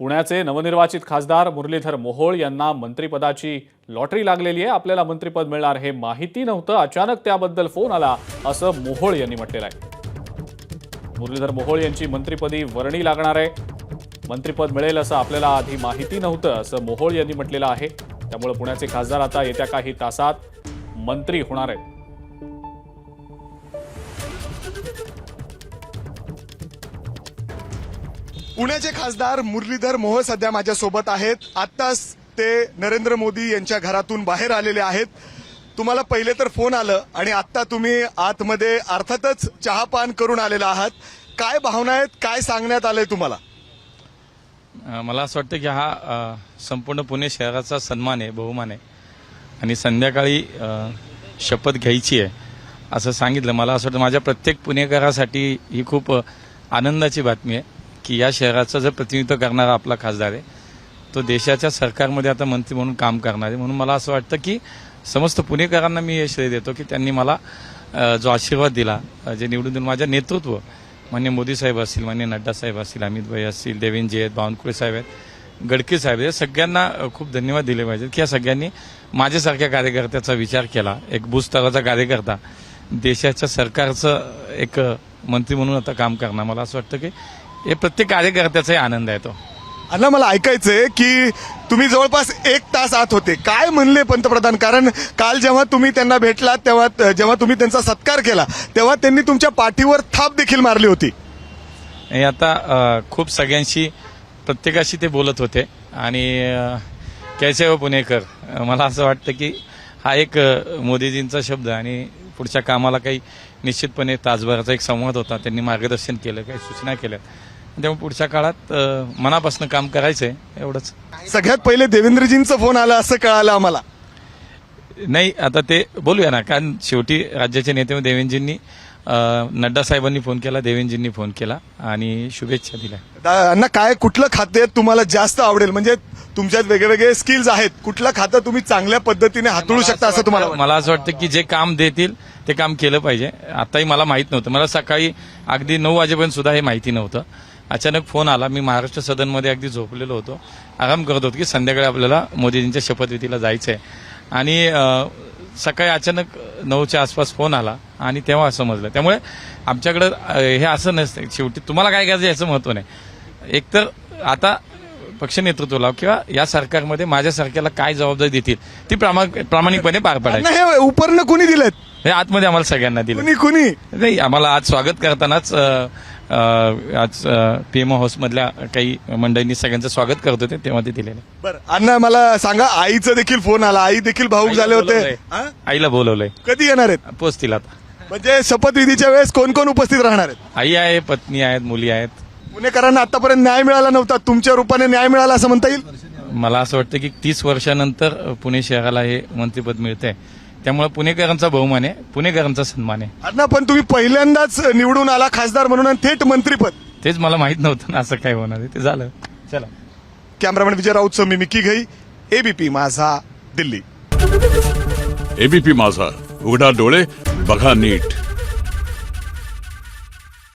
पुण्याचे नवनिर्वाचित खासदार मुरलीधर मोहोळ यांना मंत्रिपदाची लॉटरी लागलेली आहे. आपल्याला मंत्रिपद मिळणार हे माहिती नव्हतं, अचानक त्याबद्दल फोन आला असं मोहोळ यांनी म्हटलेलं आहे. मुरलीधर मोहोळ यांची मंत्रिपदी वर्णी लागणार आहे. मंत्रिपद मिळेल असं आपल्याला आधी माहिती नव्हतं असं मोहोळ यांनी म्हटलेलं आहे. त्यामुळे पुण्याचे खासदार आता येत्या काही तासात मंत्री होणार आहेत. पुण्याचे खासदार मुरलीधर मोहोळ सध्या माझ्यासोबत आहेत. आत्ताच ते नरेंद्र मोदी यांच्या घरातून बाहेर आलेले आहेत. तुम्हाला पहिले तर फोन आलं आणि आत्ता तुम्ही आतमध्ये अर्थातच चहापान करून आलेला आहात. काय भावना आहेत, काय सांगण्यात आलंय तुम्हाला? मला असं वाटतं की हा संपूर्ण पुणे शहराचा सन्मान आहे, बहुमान आहे आणि संध्याकाळी शपथ घ्यायची आहे असं सांगितलं. मला असं वाटतं माझ्या प्रत्येक पुणेकरासाठी ही खूप आनंदाची बातमी आहे की या शहराचं जर प्रतिनिधित्व करणारा आपला खासदार आहे तो देशाच्या सरकारमध्ये आता मंत्री म्हणून काम करणार आहे. म्हणून मला असं वाटतं की समस्त पुणेकरांना मी हे श्रेय देतो की त्यांनी मला जो आशीर्वाद दिला, जे निवडून देऊन माझं नेतृत्व मान्य मोदी साहेब असतील, मान्य नड्डा साहेब असतील, अमित भाई असतील, देवेंद्रजी आहेत, बावनकुळे साहेब आहेत, गडकरी साहेब आहेत, सगळ्यांना खूप धन्यवाद दिले पाहिजेत की या सगळ्यांनी माझ्यासारख्या कार्यकर्त्याचा विचार केला. एक भूस्तराचा कार्यकर्ता देशाच्या सरकारचं एक मंत्री म्हणून आता काम करणार. मला असं वाटतं की हे प्रत्येक कार्यकर्त्याचाही आनंद आहे. तो अण्णा, मला ऐकायचंय की तुम्ही जवळपास 1 तास आत होते. काय म्हणले पंतप्रधान? कारण काल जेव्हा तुम्ही त्यांना भेटलात तेव्हा जेव्हा तुम्ही त्यांचा सत्कार केला तेव्हा त्यांनी तुमच्या पाठीवर थाप देखील मारली होती. हे आता खूप सगळ्यांशी प्रत्येकाशी ते बोलत होते आणि कैसे हो पुणेकर, मला असं वाटतं की हा एक मोदीजींचा शब्द आणि पुढच्या कामाला काही निश्चितपणे तासभराचा एक संवाद होता. त्यांनी मार्गदर्शन केलं, काही सूचना केल्या, त्यामुळे पुढच्या काळात मनापासून काम करायचंय एवढंच. सगळ्यात पहिले देवेंद्रजींचा फोन आला असं कळालं आम्हाला. नाही, आता ते बोलूया ना, कारण शेवटी राज्याचे नेते देवेंद्रजींनी नड्डा साहेबांनी फोन केला, देवेंद्रजींनी फोन केला आणि शुभेच्छा दिल्या. अण्णा, काय कुठलं खाते तुम्हाला जास्त आवडेल? म्हणजे तुमच्यात वेगवेगळे स्किल्स आहेत, कुठलं खातं तुम्ही चांगल्या पद्धतीने हाताळू शकता असं तुम्हाला? मला असं वाटतं की जे काम देतील ते काम केलं पाहिजे. आताही मला माहित नव्हतं, मला सकाळी अगदी 9 वाजेपर्यंत सुद्धा हे माहिती नव्हतं. अचानक फोन आला. मी महाराष्ट्र सदनमध्ये अगदी झोपलेलो होतो, आराम करत होतो की संध्याकाळी आपल्याला मोदीजींच्या शपथविधीला जायचंय आणि सकाळी अचानक 9च्या आसपास फोन आला आणि तेव्हा समजलं. त्यामुळे आमच्याकडं हे असं नसतं, शेवटी तुम्हाला काय करायचं याचं महत्व नाही. एकतर आता पक्ष नेतृत्वाला किंवा या सरकारमध्ये माझ्यासारख्याला काय जबाबदारी देतील ती प्रामाणिकपणे पार पाडायची. हे उपरनं कुणी दिलेत? हे आतमध्ये आम्हाला सगळ्यांना दिलं. कुणी नाही, आम्हाला आज स्वागत करतानाच आज पीएमओ हाऊस मधल्या काही मंडळींनी सगळ्यांचं स्वागत करत होते तेव्हा ते दिलेलं. बरं अण्णा, मला सांगा, आईचा देखील फोन आला, आई देखील भावूक झाले होते. आईला बोलवलंय. कधी येणार आहेत? पोचतील आता. म्हणजे शपथविधीच्या वेळेस कोण कोण उपस्थित राहणार आहेत? आई आहे, पत्नी आहेत, मुली आहेत. पुणेकरांना आतापर्यंत न्याय मिळाला नव्हता, तुमच्या रूपाने न्याय मिळाला असं म्हणता येईल? मला असं वाटतं की 30 वर्षानंतर पुणे शहराला हे मंत्रिपद मिळतंय, त्यामुळे पुणेकरांचा बहुमान आहे, पुणेकरांचा सन्मान आहे. अण्णा, पण तुम्ही पहिल्यांदाच निवडून आला खासदार म्हणून आणि थेट मंत्रिपद. तेच मला माहित नव्हतं ना असं काय होणार आहे, ते झालं. चला. कॅमेरामॅन विजय राऊतसह मी मिकी घई, एबीपी माझा, दिल्ली. एबीपी माझा, उघडा डोळे बघा नीट.